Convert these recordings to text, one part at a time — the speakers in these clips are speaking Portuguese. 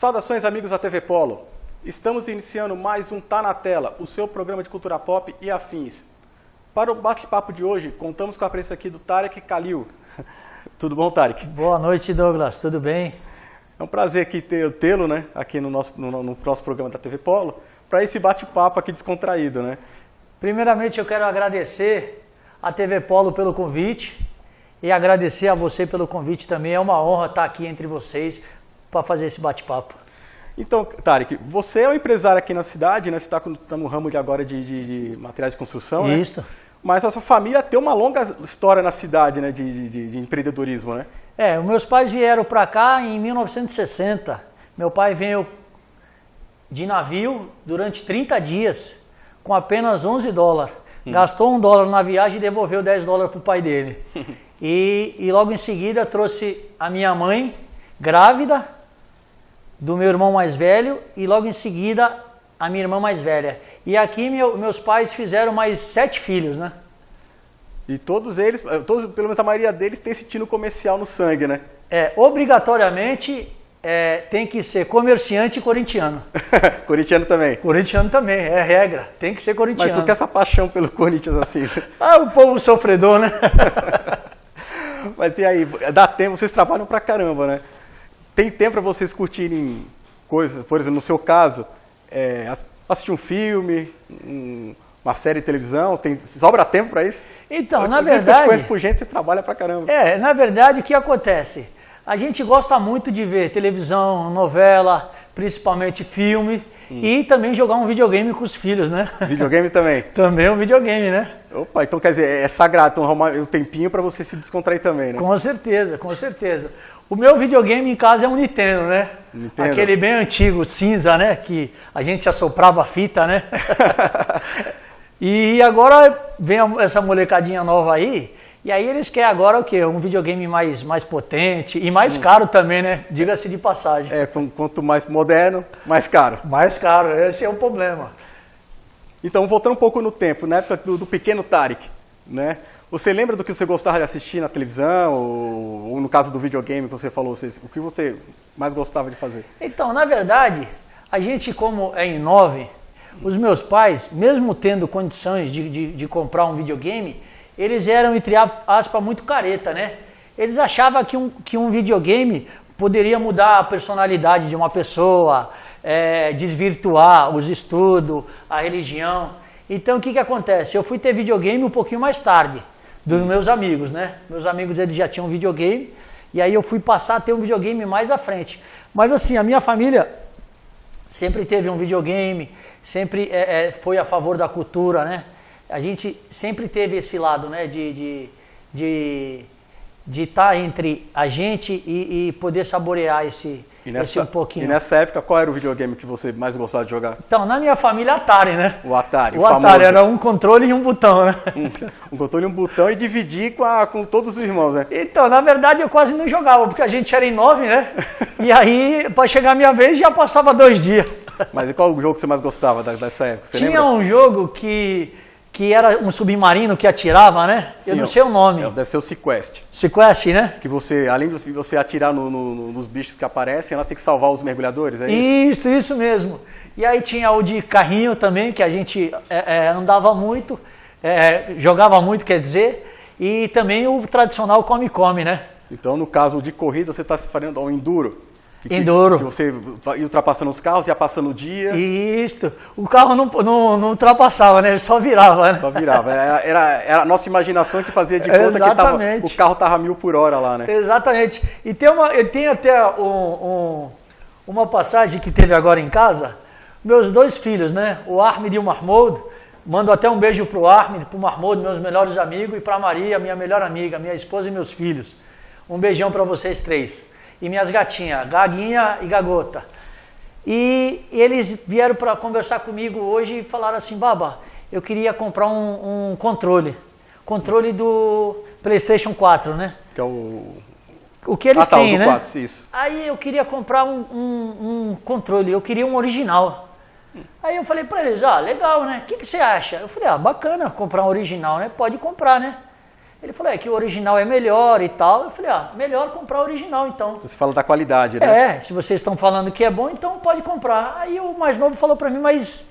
Saudações, amigos da TV Polo. Estamos iniciando mais um Tá na Tela, o seu programa de cultura pop e afins. Para o bate-papo de hoje, contamos com a presença aqui do Tarek Khalil. Tudo bom, Tarek? Boa noite, Douglas. Tudo bem? É um prazer aqui tê-lo, né, aqui no nosso programa da TV Polo, para esse bate-papo aqui descontraído, né? Primeiramente, eu quero agradecer a TV Polo pelo convite e agradecer a você pelo convite também. É uma honra estar aqui entre vocês para fazer esse bate-papo. Então, Tarek, você é um empresário aqui na cidade, né? Você está no ramo agora de materiais de construção, né? Isso. Mas a sua família tem uma longa história na cidade, né, de empreendedorismo, né? Os meus pais vieram para cá em 1960. Meu pai veio de navio durante 30 dias, com apenas $11. Gastou $1 na viagem e devolveu $10 para o pai dele. E logo em seguida trouxe a minha mãe, grávida, do meu irmão mais velho, e logo em seguida a minha irmã mais velha. E aqui meus pais fizeram mais 7 filhos, né? E todos eles, pelo menos a maioria deles, tem esse tino comercial no sangue, né? Obrigatoriamente tem que ser comerciante e corintiano. Corintiano também? Corintiano também, é regra, tem que ser corintiano. Mas por que essa paixão pelo Corinthians assim? O povo sofredor, né? Mas e aí, dá tempo, vocês trabalham pra caramba, né? Tem tempo para vocês curtirem coisas, por exemplo, no seu caso, assistir um filme, uma série de televisão, sobra tempo para isso? Então, na verdade... Eu te conheço por gente, você trabalha pra caramba. Na verdade, o que acontece? A gente gosta muito de ver televisão, novela, principalmente filme, e também jogar um videogame com os filhos, né? Videogame também? Também um videogame, né? Opa, então quer dizer, é sagrado, então arrumar um tempinho para você se descontrair também, né? Com certeza, com certeza. O meu videogame em casa é um Nintendo, né? Nintendo. Aquele bem antigo, cinza, né? Que a gente assoprava a fita, né? E agora vem essa molecadinha nova aí, e aí eles querem agora o quê? Um videogame mais potente e mais caro também, né? Diga-se de passagem. Quanto mais moderno, mais caro. Mais caro, esse é o problema. Então, voltando um pouco no tempo, na época do pequeno Tarek, né? Você lembra do que você gostava de assistir na televisão, ou no caso do videogame que você falou, o que você mais gostava de fazer? Então, na verdade, a gente como é em 9, os meus pais, mesmo tendo condições de comprar um videogame, eles eram, entre aspas, muito careta, né? Eles achavam que um videogame poderia mudar a personalidade de uma pessoa, desvirtuar os estudos, a religião. Então, o que acontece? Eu fui ter videogame um pouquinho mais tarde dos meus amigos, né? Meus amigos, eles já tinham videogame, e aí eu fui passar a ter um videogame mais à frente. Mas assim, a minha família sempre teve um videogame, sempre foi a favor da cultura, né? A gente sempre teve esse lado, né? De estar entre a gente e poder saborear esse um pouquinho. E nessa época, qual era o videogame que você mais gostava de jogar? Então, na minha família, Atari, né? O Atari, o Atari era um controle e um botão, né? Um controle e um botão e dividir com todos os irmãos, né? Então, na verdade, eu quase não jogava, porque a gente era em 9, né? E aí, para chegar a minha vez, já passava 2 dias. Mas e qual o jogo que você mais gostava dessa época? Você Tinha lembra? um jogo que era um submarino que atirava, né? Sim, eu não sei o nome. Deve ser o Sequest. Sequest, né? Que você, além de você atirar nos bichos que aparecem, elas têm que salvar os mergulhadores, é isso? Isso mesmo. E aí tinha o de carrinho também, que a gente andava muito, jogava muito, quer dizer, e também o tradicional come-come, né? Então, no caso de corrida, você está se fazendo ao enduro? Enduro. Que você ia ultrapassando os carros, ia passando o dia. Isso. O carro não ultrapassava, né? Ele só virava, né? Só virava. Era a nossa imaginação que fazia de conta que o carro estava 1000 por hora lá, né? Exatamente. E tem até uma passagem que teve agora em casa. Meus 2 filhos, né? O Ahmed e o Mahmoud. Mando até um beijo pro Ahmed, pro Mahmoud, meus melhores amigos, e pra Maria, minha melhor amiga, minha esposa e meus filhos. Um beijão para vocês 3. E minhas gatinhas, Gaguinha e Gagota. E eles vieram para conversar comigo hoje e falaram assim: Baba, eu queria comprar um controle do PlayStation 4, né? Que é o que eles têm, né? 4, isso. Aí eu queria comprar um controle, eu queria um original. Aí eu falei para eles: legal, né? O que você acha? Eu falei: bacana comprar um original, né? Pode comprar, né? Ele falou, que o original é melhor e tal. Eu falei, melhor comprar o original então. Você fala da qualidade, né? Se vocês estão falando que é bom, então pode comprar. Aí o mais novo falou para mim, mas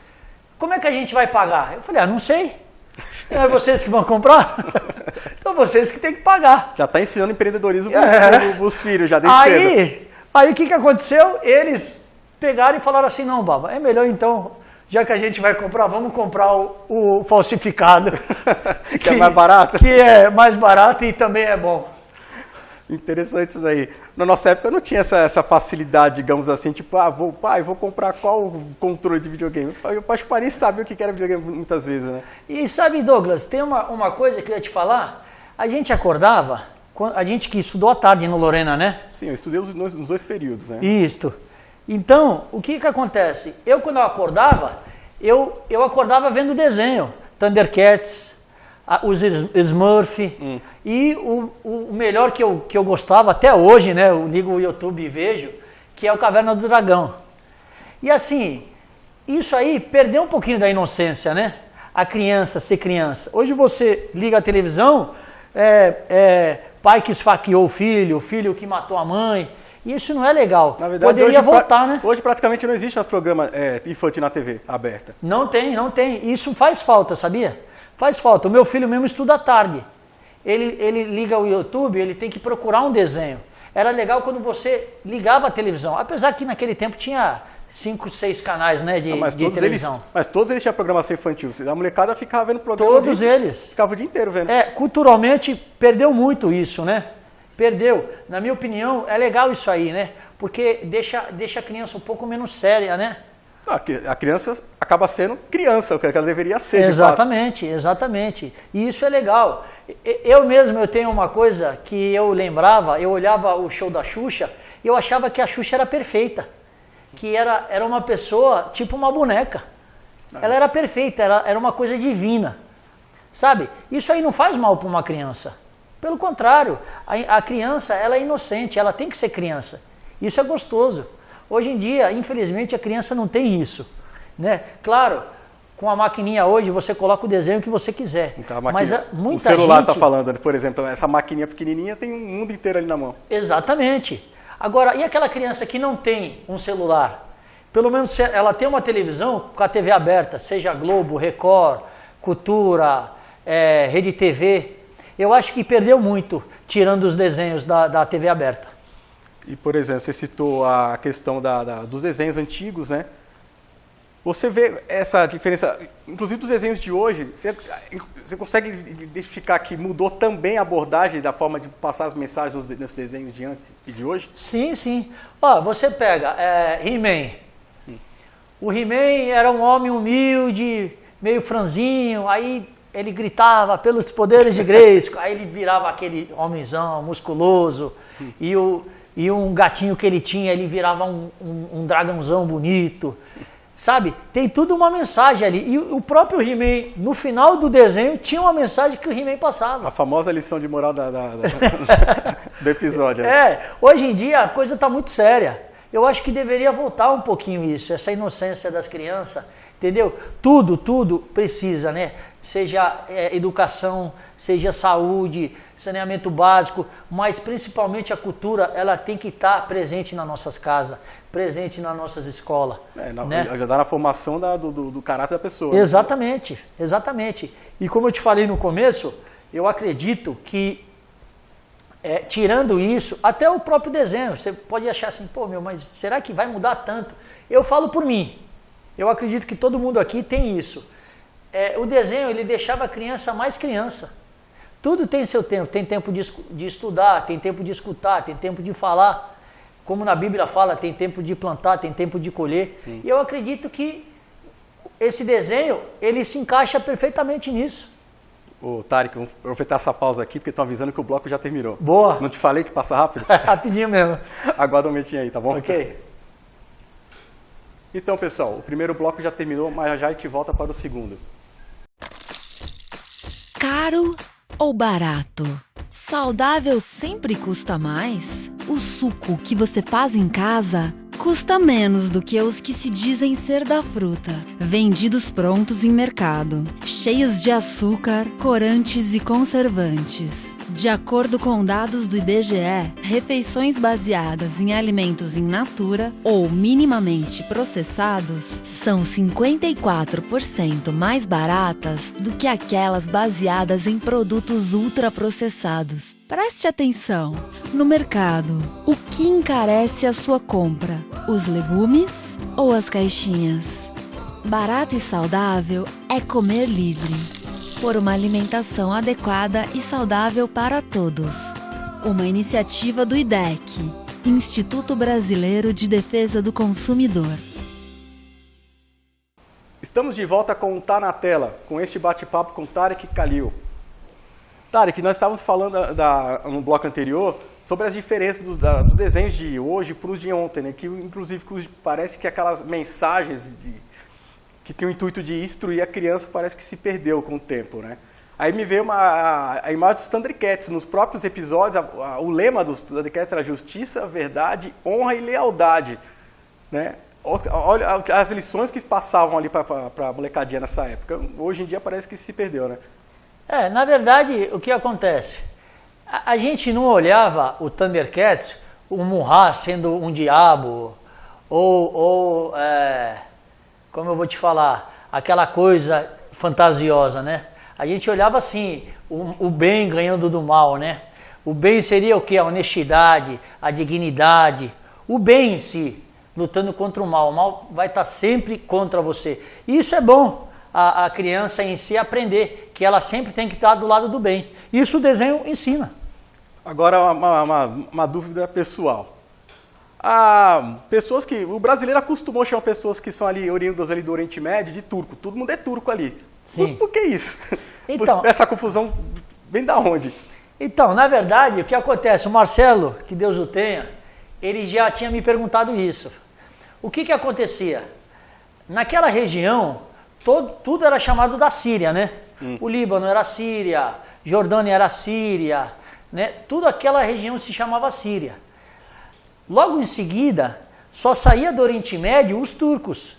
como é que a gente vai pagar? Eu falei, não sei. É vocês que vão comprar? Então vocês que têm que pagar. Já está ensinando empreendedorismo os filhos, já desde cedo. Aí o que aconteceu? Eles pegaram e falaram assim, não, Baba, é melhor então, já que a gente vai comprar, vamos comprar o falsificado. que é mais barato? Que é mais barato e também é bom. Interessante isso aí. Na nossa época não tinha essa facilidade, digamos assim, tipo, vou comprar qual controle de videogame. Eu acho que o pai nem sabia o que era videogame muitas vezes, né? E sabe, Douglas, tem uma coisa que eu ia te falar. A gente acordava, a gente que estudou à tarde no Lorena, né? Sim, eu estudei nos 2 períodos, né? Isso. Então, o que acontece? Quando eu acordava, eu acordava vendo desenho. Thundercats, os Smurf. E o melhor que eu gostava até hoje, né? Eu ligo o YouTube e vejo, que é o Caverna do Dragão. E assim, isso aí perdeu um pouquinho da inocência, né? A criança ser criança. Hoje você liga a televisão, pai que esfaqueou o filho que matou a mãe. E isso não é legal. Na verdade, poderia voltar, né? Hoje praticamente não existe mais programa infantil na TV aberta. Não tem. Isso faz falta, sabia? Faz falta. O meu filho mesmo estuda à tarde. Ele liga o YouTube, ele tem que procurar um desenho. Era legal quando você ligava a televisão. Apesar que naquele tempo tinha 5, 6 canais, né, de televisão. Mas todos eles tinham programação infantil. A molecada ficava vendo programa. Todos eles. Ficava o dia inteiro vendo. Culturalmente perdeu muito isso, né? Perdeu. Na minha opinião, é legal isso aí, né? Porque deixa a criança um pouco menos séria, né? A criança acaba sendo criança, o que ela deveria ser. Exatamente. E isso é legal. Eu tenho uma coisa que eu lembrava, eu olhava o show da Xuxa e eu achava que a Xuxa era perfeita. Que era uma pessoa, tipo uma boneca. Ela era perfeita, era uma coisa divina. Sabe? Isso aí não faz mal para uma criança. Pelo contrário, a criança, ela é inocente, ela tem que ser criança. Isso é gostoso. Hoje em dia, infelizmente, a criança não tem isso, né? Claro, com a maquininha hoje, você coloca o desenho que você quiser. Mas muita o celular está falando, por exemplo, essa maquininha pequenininha tem um mundo inteiro ali na mão. Exatamente. Agora, e aquela criança que não tem um celular? Pelo menos ela tem uma televisão com a TV aberta, seja Globo, Record, Cultura, Rede TV. Eu acho que perdeu muito, tirando os desenhos da TV aberta. E, por exemplo, você citou a questão dos desenhos antigos, né? Você vê essa diferença, inclusive dos desenhos de hoje, você consegue identificar que mudou também a abordagem da forma de passar as mensagens nos desenhos de antes e de hoje? Sim. Você pega He-Man. O He-Man era um homem humilde, meio franzinho, aí ele gritava pelos poderes de Grayskull, aí ele virava aquele homenzão musculoso, e um gatinho que ele tinha, ele virava um dragãozão bonito, sabe? Tem tudo uma mensagem ali. E o próprio He-Man, no final do desenho, tinha uma mensagem que o He-Man passava. A famosa lição de moral do episódio. Né? Hoje em dia a coisa está muito séria. Eu acho que deveria voltar um pouquinho isso, essa inocência das crianças, entendeu? Tudo precisa, né? Seja educação, seja saúde, saneamento básico, mas principalmente a cultura, ela tem que estar presente nas nossas casas, presente nas nossas escolas. Né? Já dá na formação do caráter da pessoa. Exatamente. E como eu te falei no começo, eu acredito que tirando isso, até o próprio desenho, você pode achar assim, mas será que vai mudar tanto? Eu falo por mim, eu acredito que todo mundo aqui tem isso. O desenho, ele deixava a criança mais criança. Tudo tem seu tempo, tem tempo de estudar, tem tempo de escutar, tem tempo de falar. Como na Bíblia fala, tem tempo de plantar, tem tempo de colher. Sim. E eu acredito que esse desenho, ele se encaixa perfeitamente nisso. Ô, Tarek, vamos aproveitar essa pausa aqui, porque estão avisando que o bloco já terminou. Boa. Não te falei que passa rápido? Rapidinho mesmo. Aguarda um momentinho aí, tá bom? Ok. Então, pessoal, o primeiro bloco já terminou, mas já a gente volta para o segundo. Caro ou barato? Saudável sempre custa mais? O suco que você faz em casa Custa menos do que os que se dizem ser da fruta, vendidos prontos em mercado, cheios de açúcar, corantes e conservantes. De acordo com dados do IBGE, refeições baseadas em alimentos in natura ou minimamente processados são 54% mais baratas do que aquelas baseadas em produtos ultraprocessados. Preste atenção! No mercado, o que encarece a sua compra? Os legumes ou as caixinhas? Barato e saudável é comer livre. Por uma alimentação adequada e saudável para todos. Uma iniciativa do IDEC, Instituto Brasileiro de Defesa do Consumidor. Estamos de volta com o Tá na Tela, com este bate-papo com Tarek Khalil. Tarek, nós estávamos falando no bloco anterior sobre as diferenças dos desenhos de hoje para os de ontem, né? Que inclusive parece que aquelas mensagens que tem o intuito de instruir a criança parece que se perdeu com o tempo, né? Aí me veio a imagem dos Thundercats. Nos próprios episódios, o lema dos Thundercats era justiça, verdade, honra e lealdade, né? Olha as lições que passavam ali para a molecadinha nessa época. Hoje em dia parece que se perdeu, né? Na verdade, o que acontece? A gente não olhava o Thundercats, o Munra sendo um diabo, ou como eu vou te falar, aquela coisa fantasiosa, né? A gente olhava assim, o bem ganhando do mal, né? O bem seria o quê? A honestidade, a dignidade, o bem em si, lutando contra o mal. O mal vai estar sempre contra você. E isso é bom, a criança em si aprender, que ela sempre tem que estar do lado do bem. Isso o desenho ensina. Agora, uma dúvida pessoal. Pessoas que o brasileiro acostumou a chamar pessoas que são ali oriundas ali do Oriente Médio de turco. Todo mundo é turco ali. Sim. Por que isso? Então, essa confusão vem da onde? Então, na verdade, o que acontece? O Marcelo, que Deus o tenha, ele já tinha me perguntado isso. O que acontecia? Naquela região, tudo era chamado da Síria, né? O Líbano era Síria, Jordânia era Síria, né? Tudo aquela região se chamava Síria. Logo em seguida, só saía do Oriente Médio os turcos.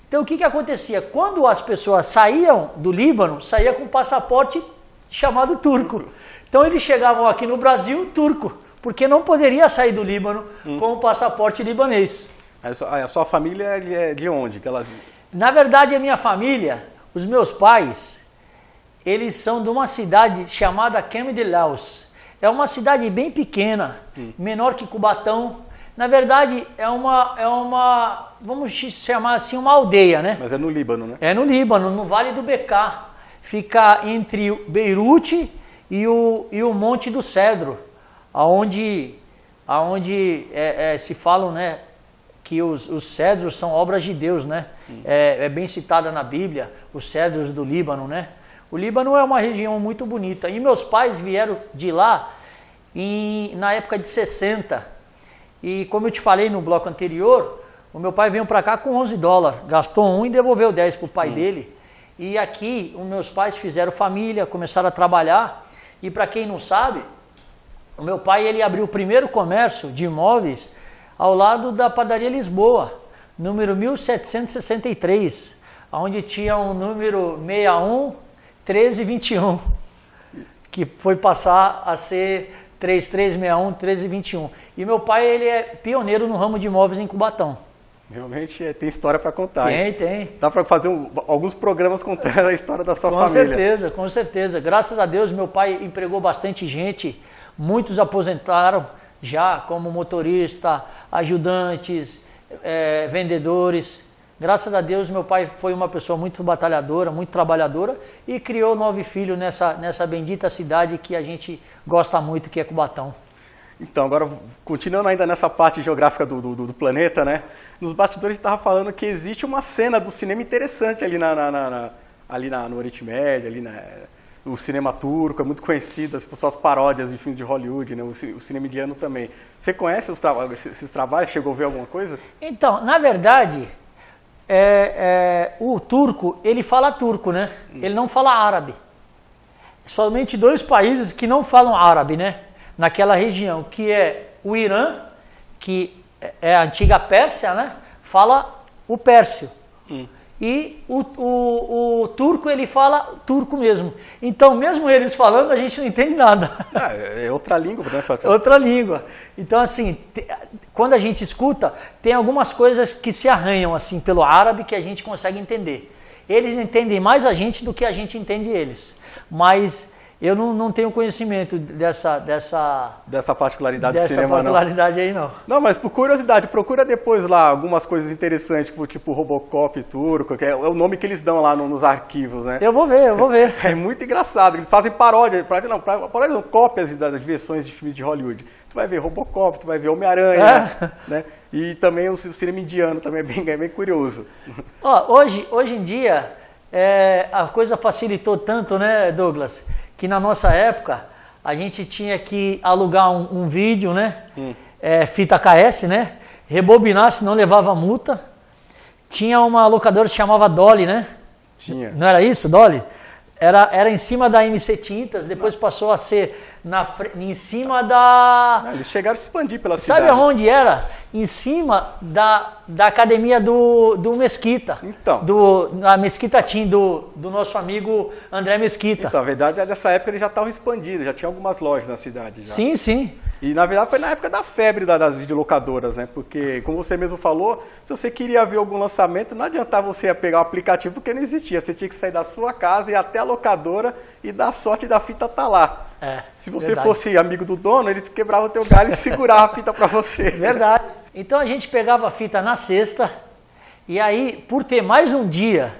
Então o que acontecia? Quando as pessoas saíam do Líbano, saía com passaporte chamado turco. Então eles chegavam aqui no Brasil turco, porque não poderia sair do Líbano com o passaporte libanês. A sua família é de onde? Na verdade, a minha família, os meus pais, eles são de uma cidade chamada Came de Laos. É uma cidade bem pequena, menor que Cubatão. Na verdade, é uma, vamos chamar assim, uma aldeia, né? Mas é no Líbano, né? É no Líbano, no Vale do Bekaa. Fica entre Beirute e o Monte do Cedro, aonde se falam, né, que os cedros são obras de Deus, né? É bem citada na Bíblia, os cedros do Líbano, né? O Líbano é uma região muito bonita. E meus pais vieram de lá na época de 60. E como eu te falei no bloco anterior, o meu pai veio para cá com $11. Gastou 1 e devolveu 10 para o pai dele. E aqui, os meus pais fizeram família, começaram a trabalhar. E para quem não sabe, o meu pai ele abriu o primeiro comércio de imóveis ao lado da Padaria Lisboa, número 1763, onde tinha o número 61 1321, que foi passar a ser 3361 1321. E meu pai ele é pioneiro no ramo de imóveis em Cubatão. Realmente tem história para contar. Tem. Dá para fazer alguns programas contando a história da sua família. Com certeza. Graças a Deus meu pai empregou bastante gente, muitos aposentaram já como motorista, ajudantes, vendedores. Graças a Deus meu pai foi uma pessoa muito batalhadora, muito trabalhadora e criou 9 filhos nessa bendita cidade que a gente gosta muito, que é Cubatão. Então, agora, continuando ainda nessa parte geográfica do planeta, né? Nos bastidores a gente estava falando que existe uma cena do cinema interessante ali no Oriente Médio, o cinema turco, é muito conhecido, as pessoas paródias de filmes de Hollywood, né? O cinema indiano também. Você conhece esses trabalhos? Chegou a ver alguma coisa? Então, na verdade, o turco, ele fala turco, né? Ele não fala árabe. Somente 2 países que não falam árabe, né? Naquela região, que é o Irã, que é a antiga Pérsia, né? Fala o pérsio. E o turco, ele fala turco mesmo. Então, mesmo eles falando, a gente não entende nada. É outra língua, né, Fátima? Outra língua. Então, assim, quando a gente escuta, tem algumas coisas que se arranham, assim, pelo árabe que a gente consegue entender. Eles entendem mais a gente do que a gente entende eles. Mas eu não tenho conhecimento dessa particularidade do cinema, particularidade aí, não. Não, mas por curiosidade, procura depois lá algumas coisas interessantes, tipo Robocop turco, que é o nome que eles dão lá nos arquivos, né? Eu vou ver. É muito engraçado, eles fazem paródia, não, cópias das versões de filmes de Hollywood. Tu vai ver Robocop, tu vai ver Homem-Aranha, né? E também o cinema indiano também é bem curioso. Ó, hoje em dia, a coisa facilitou tanto, né, Douglas? Que na nossa época a gente tinha que alugar um vídeo, né? Fita KS, né? Rebobinar, senão levava multa. Tinha uma locadora que se chamava Dolly, né? Tinha. Não era isso, Dolly? Era em cima da MC Tintas, depois passou a ser em cima da... Eles chegaram a se expandir pela cidade. Sabe aonde era? Em cima da academia do Mesquita. Então. A Mesquita Team, do nosso amigo André Mesquita. Então, a verdade é que nessa época eles já estavam expandidos, já tinha algumas lojas na cidade. Já. Sim. E na verdade foi na época da febre das videolocadoras, né? Porque, como você mesmo falou, se você queria ver algum lançamento, não adiantava você pegar o aplicativo porque não existia. Você tinha que sair da sua casa e ir até a locadora e dar sorte da fita estar lá. Se você fosse amigo do dono, ele quebrava o teu galho e segurava a fita para você. Verdade. Então a gente pegava a fita na sexta e aí, por ter mais um dia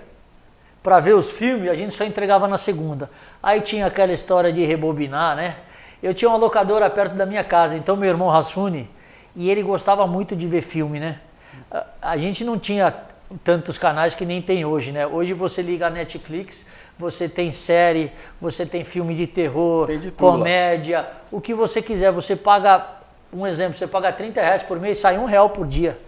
para ver os filmes, a gente só entregava na segunda. Aí tinha aquela história de rebobinar, né? Eu tinha uma locadora perto da minha casa, então meu irmão Hassuni, e ele gostava muito de ver filme, né? A gente não tinha tantos canais que nem tem hoje, né? Hoje você liga a Netflix, você tem série, você tem filme de terror, comédia, o que você quiser. Você paga, um exemplo, você paga R$30 por mês, sai R$1 por dia,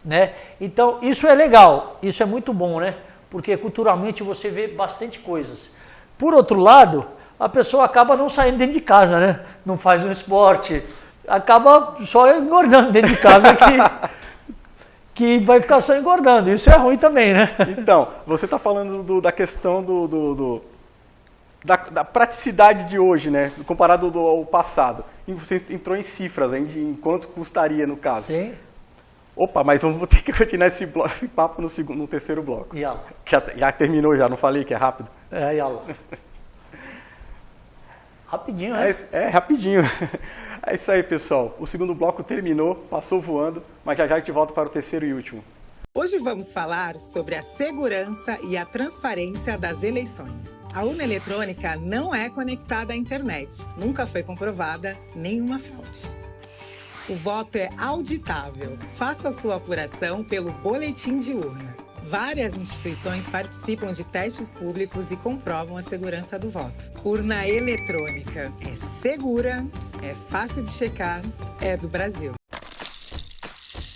né? Então isso é legal, isso é muito bom, né? Porque culturalmente você vê bastante coisas. Por outro lado, a pessoa acaba não saindo dentro de casa, né? Não faz um esporte, acaba só engordando dentro de casa que vai ficar só engordando. Isso é ruim também, né? Então, você está falando da questão da praticidade de hoje, né? Comparado ao passado. E você entrou em cifras, em quanto custaria no caso. Sim. Opa, mas vamos ter que continuar esse papo no terceiro bloco. Yala. Já terminou, já não falei que é rápido? Yala. Rapidinho, né? Rapidinho. É isso aí, pessoal. O segundo bloco terminou, passou voando, mas já a gente volta para o terceiro e último. Hoje vamos falar sobre a segurança e a transparência das eleições. A urna eletrônica não é conectada à internet. Nunca foi comprovada nenhuma fraude. O voto é auditável. Faça a sua apuração pelo boletim de urna. Várias instituições participam de testes públicos e comprovam a segurança do voto. Urna eletrônica é segura, é fácil de checar, é do Brasil.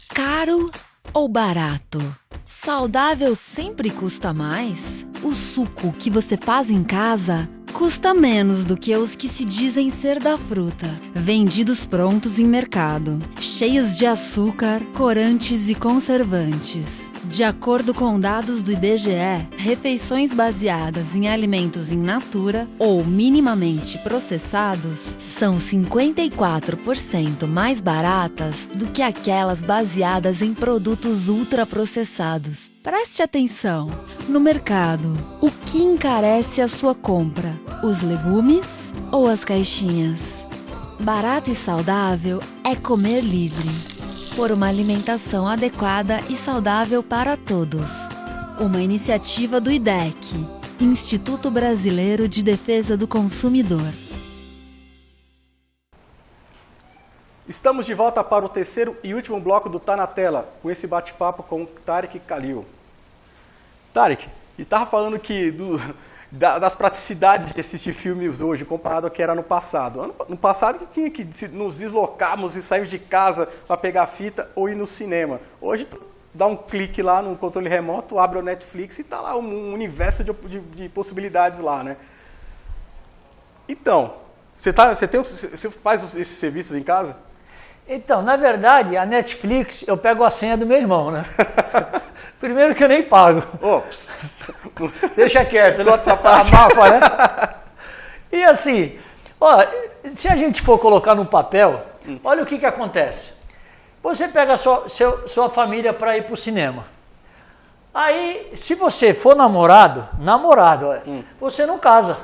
Caro ou barato? Saudável sempre custa mais? O suco que você faz em casa custa menos do que os que se dizem ser da fruta, vendidos prontos em mercado, cheios de açúcar, corantes e conservantes. De acordo com dados do IBGE, refeições baseadas em alimentos in natura ou minimamente processados são 54% mais baratas do que aquelas baseadas em produtos ultraprocessados. Preste atenção! No mercado, o que encarece a sua compra? Os legumes ou as caixinhas? Barato e saudável é comer livre. Por uma alimentação adequada e saudável para todos. Uma iniciativa do IDEC, Instituto Brasileiro de Defesa do Consumidor. Estamos de volta para o terceiro e último bloco do Tá na Tela, com esse bate-papo com o Tarek Khalil. Tarek, estava falando que das praticidades de assistir filmes hoje, comparado ao que era no passado. No passado, tinha que nos deslocarmos e sairmos de casa para pegar a fita ou ir no cinema. Hoje, tu dá um clique lá no controle remoto, abre o Netflix e está lá um universo de possibilidades lá, né? Então, você faz esses serviços em casa? Então, na verdade, a Netflix, eu pego a senha do meu irmão, né? Primeiro que eu nem pago. Ops. Deixa quieto, né? Corta essa parte. Abafa, né? E assim, ó, se a gente for colocar no papel, olha o que acontece. Você pega a sua família para ir para o cinema. Aí, se você for namorado, você não casa.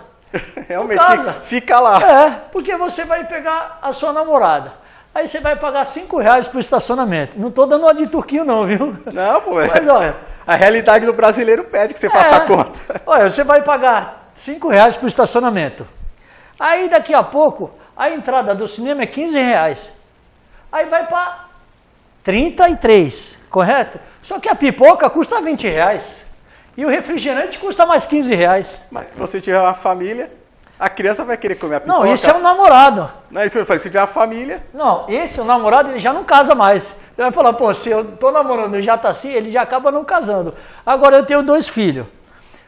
Realmente, Não casa. fica lá. É, porque você vai pegar a sua namorada. Aí você vai pagar R$5 pro estacionamento. Não tô dando uma de turquinho não, viu? Não, pô. Mas olha... A realidade do brasileiro pede que você faça a conta. Olha, você vai pagar R$5 pro estacionamento. Aí daqui a pouco, a entrada do cinema é R$15. Aí vai para 33, correto? Só que a pipoca custa R$20. E o refrigerante custa mais R$15. Mas se você tiver uma família, a criança vai querer comer a pipoca. Não, isso é um namorado. Não, isso eu falei, se tiver uma família... Não, esse, o namorado, ele já não casa mais. Ele vai falar, pô, se eu tô namorando e já tá assim, ele já acaba não casando. Agora eu tenho 2 filhos.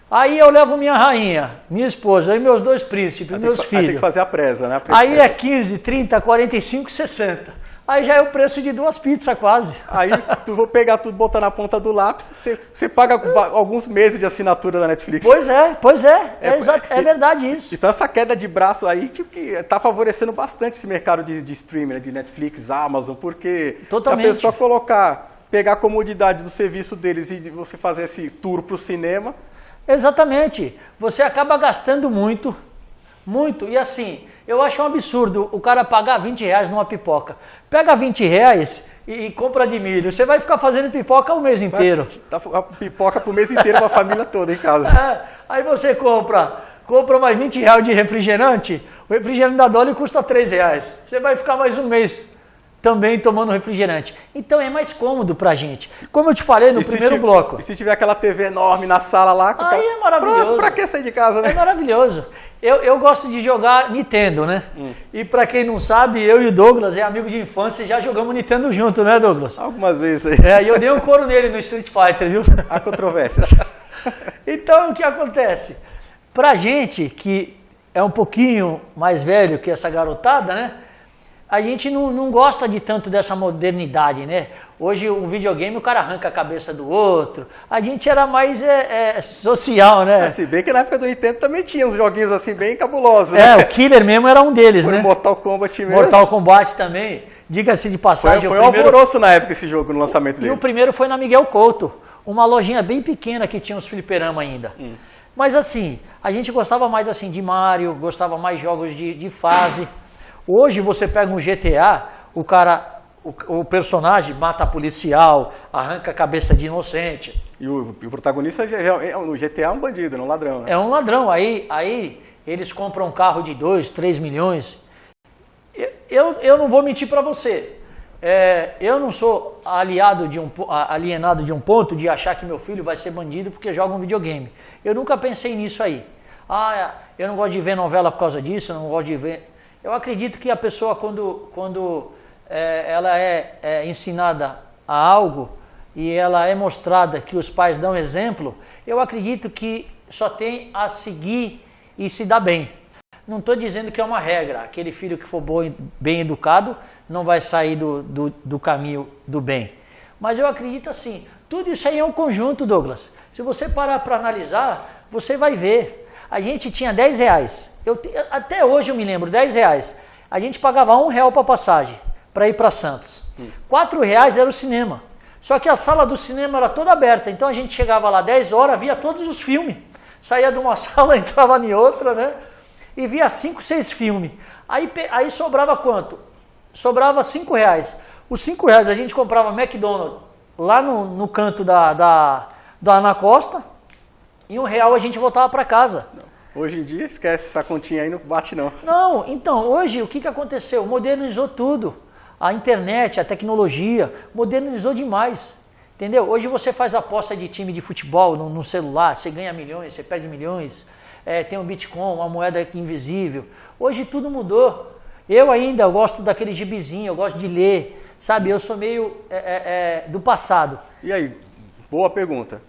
Aí eu levo minha rainha, minha esposa, e meus 2 príncipes, meus filhos. Aí tem que fazer a presa, né? Aí é 15, 30, 45, 60. Aí já é o preço de 2 pizzas quase. Aí tu vou pegar tudo, botar na ponta do lápis, você paga alguns meses de assinatura da Netflix. Pois é. É verdade isso. Então essa queda de braço aí tipo, que tá favorecendo bastante esse mercado de streaming, né, de Netflix, Amazon, porque Totalmente. se a pessoa pegar a comodidade do serviço deles e você fazer esse tour pro cinema... Exatamente. Você acaba gastando muito. E assim, eu acho um absurdo o cara pagar R$20 numa pipoca. Pega R$20 e compra de milho. Você vai ficar fazendo pipoca o mês inteiro. Tá a pipoca pro mês inteiro, pra família toda em casa. Aí você compra mais R$20 de refrigerante. O refrigerante da Dolly custa R$3. Você vai ficar mais um mês também tomando refrigerante. Então é mais cômodo pra gente. Como eu te falei no primeiro bloco. E se tiver aquela TV enorme na sala lá... Aí é maravilhoso. Pronto, pra que sair de casa, né? É maravilhoso. Eu gosto de jogar Nintendo, né? E pra quem não sabe, eu e o Douglas é amigo de infância e já jogamos Nintendo junto, né, Douglas? Algumas vezes aí. E eu dei um couro nele no Street Fighter, viu? Há controvérsias. Então, o que acontece? Pra gente que é um pouquinho mais velho que essa garotada, né? A gente não gosta de tanto dessa modernidade, né? Hoje, um videogame, o cara arranca a cabeça do outro. A gente era mais social, né? Se bem que na época do Nintendo também tinha uns joguinhos assim bem cabulosos, né? O Killer mesmo era um deles, Foi né? Mortal Kombat mesmo. Mortal Kombat também. Diga-se de passagem. Foi um alvoroço na época esse jogo, no lançamento dele. E o primeiro foi na Miguel Couto. Uma lojinha bem pequena que tinha uns fliperama ainda. Mas assim, a gente gostava mais assim de Mario, gostava mais de jogos de fase. Hoje você pega um GTA, o personagem mata policial, arranca a cabeça de inocente. E o protagonista no GTA é um bandido, não um ladrão, né? É um ladrão. Aí eles compram um carro de 2, 3 milhões. Eu não vou mentir para você. Eu não sou alienado de um ponto de achar que meu filho vai ser bandido porque joga um videogame. Eu nunca pensei nisso aí. Eu não gosto de ver novela por causa disso, eu não gosto de ver... Eu acredito que a pessoa, quando ela é ensinada a algo e ela é mostrada que os pais dão exemplo, eu acredito que só tem a seguir e se dar bem. Não estou dizendo que é uma regra. Aquele filho que for bem educado não vai sair do caminho do bem. Mas eu acredito assim, tudo isso aí é um conjunto, Douglas. Se você parar para analisar, você vai ver. A gente tinha R$10. Até hoje eu me lembro, R$10. A gente pagava R$1 para passagem, para ir para Santos. R$4 era o cinema. Só que a sala do cinema era toda aberta. Então a gente chegava lá 10 horas, via todos os filmes. Saía de uma sala, entrava em outra, né? E via 5, 6 filmes. Aí sobrava quanto? Sobrava R$5. Os R$5 a gente comprava McDonald's lá no canto da Ana Costa. E R$1 a gente voltava para casa. Não. Hoje em dia, esquece essa continha aí, não bate não. Não, então, hoje o que aconteceu? Modernizou tudo. A internet, a tecnologia, modernizou demais. Entendeu? Hoje você faz aposta de time de futebol no celular, você ganha milhões, você perde milhões. Tem um Bitcoin, uma moeda invisível. Hoje tudo mudou. Eu gosto daquele gibizinho, eu gosto de ler. Sabe, eu sou meio do passado. E aí, boa pergunta.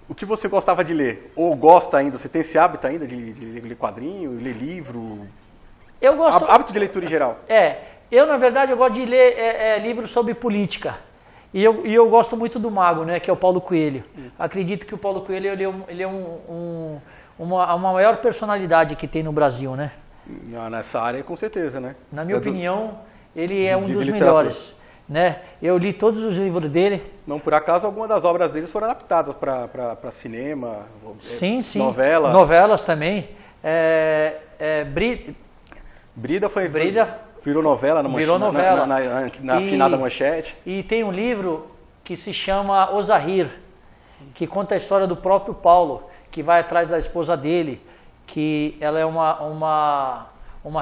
O que você gostava de ler? Ou gosta ainda? Você tem esse hábito ainda de ler quadrinho, ler livro? Eu gosto... Hábito de leitura em geral? Eu, na verdade, eu gosto de ler livros sobre política. E eu gosto muito do mago, né, que é o Paulo Coelho. Acredito que o Paulo Coelho ele é uma maior personalidade que tem no Brasil, né? Nessa área, com certeza, né? Na minha opinião, ele é um dos melhores. Né? Eu li todos os livros dele. Não por acaso, algumas das obras deles foram adaptadas para cinema, sim, novela. Novelas também. Brida virou novela na Virou novela. Na finada Manchete. E tem um livro que se chama Osahir, que conta a história do próprio Paulo, que vai atrás da esposa dele, que ela é uma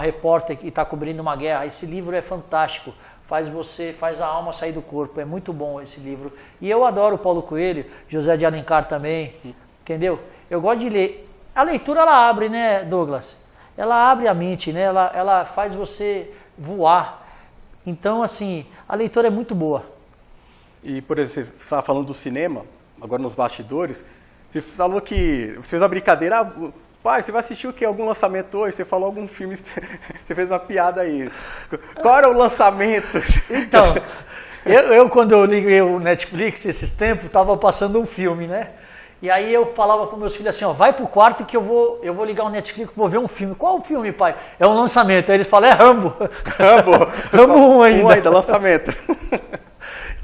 repórter que está cobrindo uma guerra. Esse livro é fantástico. Faz a alma sair do corpo. É muito bom esse livro. E eu adoro o Paulo Coelho, José de Alencar também, entendeu? Eu gosto de ler. A leitura, ela abre, né, Douglas? Ela abre a mente, né? Ela faz você voar. Então, assim, a leitura é muito boa. E, por exemplo, você estava falando do cinema, agora nos bastidores, você falou que você fez uma brincadeira... Pai, você vai assistir o quê? Algum lançamento hoje? Você falou algum filme, você fez uma piada aí. Qual era o lançamento? Então, eu quando eu liguei o Netflix esses tempos, estava passando um filme, né? E aí eu falava para meus filhos assim, ó, vai pro quarto que eu vou ligar o Netflix, vou ver um filme. Qual o filme, pai? É um lançamento. Aí eles falam, é Rambo. Rambo 1 ainda. 1 ainda, lançamento.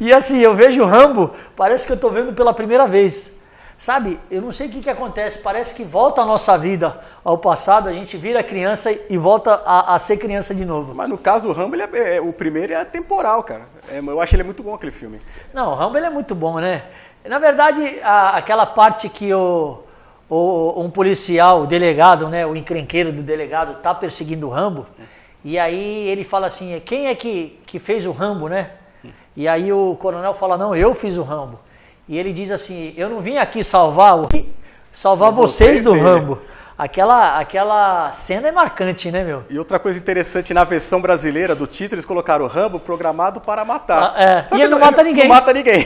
E assim, eu vejo o Rambo, parece que eu estou vendo pela primeira vez. Sabe, eu não sei o que acontece, parece que volta a nossa vida ao passado, a gente vira criança e volta a ser criança de novo. Mas no caso do Rambo, o primeiro é temporal, cara. Eu acho ele muito bom, aquele filme. Não, o Rambo ele é muito bom, né? Na verdade, aquela parte que um policial, o delegado, né, o encrenqueiro do delegado tá perseguindo o Rambo, e aí ele fala assim, quem é que fez o Rambo, né? E aí o coronel fala, não, eu fiz o Rambo. E ele diz assim, eu não vim aqui salvar vocês do Rambo. Aquela cena é marcante, né, meu? E outra coisa interessante, na versão brasileira do título, eles colocaram o Rambo programado para matar. E ele não mata ninguém. Não mata ninguém.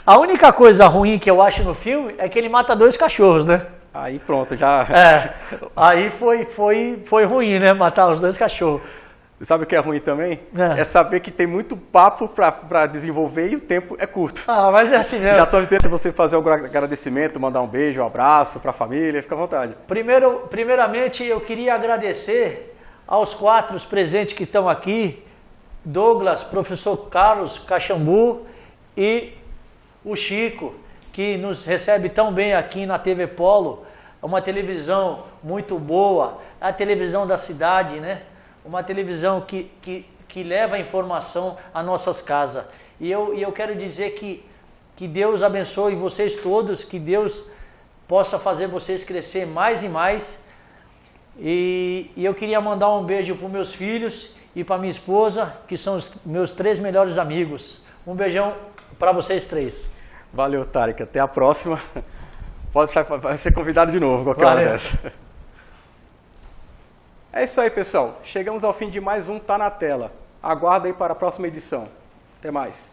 A única coisa ruim que eu acho no filme é que ele mata 2 cachorros, né? Aí pronto, já... Aí foi ruim, né, matar os 2 cachorros. Sabe o que é ruim também? É saber que tem muito papo para desenvolver e o tempo é curto. Mas é assim mesmo. Já estou dizendo você fazer um agradecimento, mandar um beijo, um abraço para a família, fica à vontade. Primeiramente, eu queria agradecer aos 4 presentes que estão aqui, Douglas, professor Carlos Caxambu e o Chico, que nos recebe tão bem aqui na TV Polo, uma televisão muito boa, a televisão da cidade, né? Uma televisão que leva a informação às nossas casas. E eu quero dizer que Deus abençoe vocês todos, que Deus possa fazer vocês crescer mais e mais. E eu queria mandar um beijo para os meus filhos e para minha esposa, que são os meus 3 melhores amigos. Um beijão para vocês 3. Valeu, Tarek. Até a próxima. Vai ser convidado de novo, qualquer hora dessa. É isso aí, pessoal. Chegamos ao fim de mais um Tá na Tela. Aguarda aí para a próxima edição. Até mais.